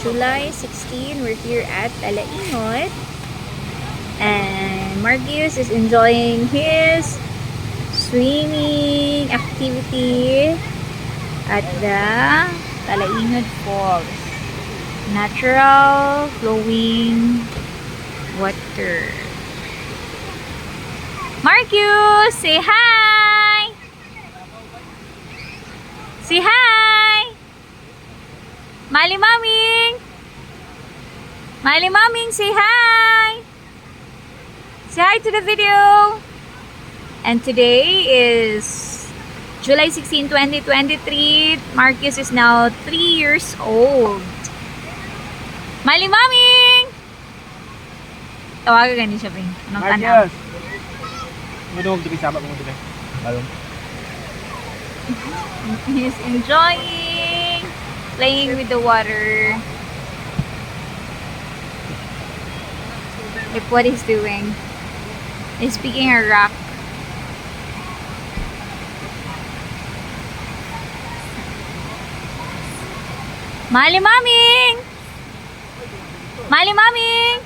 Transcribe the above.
July 16. We're here at Talaingot. And Marcus is enjoying his swimming activity at the Talaingot Falls. Natural flowing water. Marcus, say hi! Say hi! Mali Maming! Mali Maming, say hi! Say hi to the video! And today is July 16, 2023. Marcus is now 3 years old. Mali Maming! Tawagan ni siya, Ping. Anong tanaw? Marcus! Maduhog dito sama mo dito. Balong. He's enjoying playing with the water. Look what he's doing. He's picking a rock. Mali Maming! Mali Maming!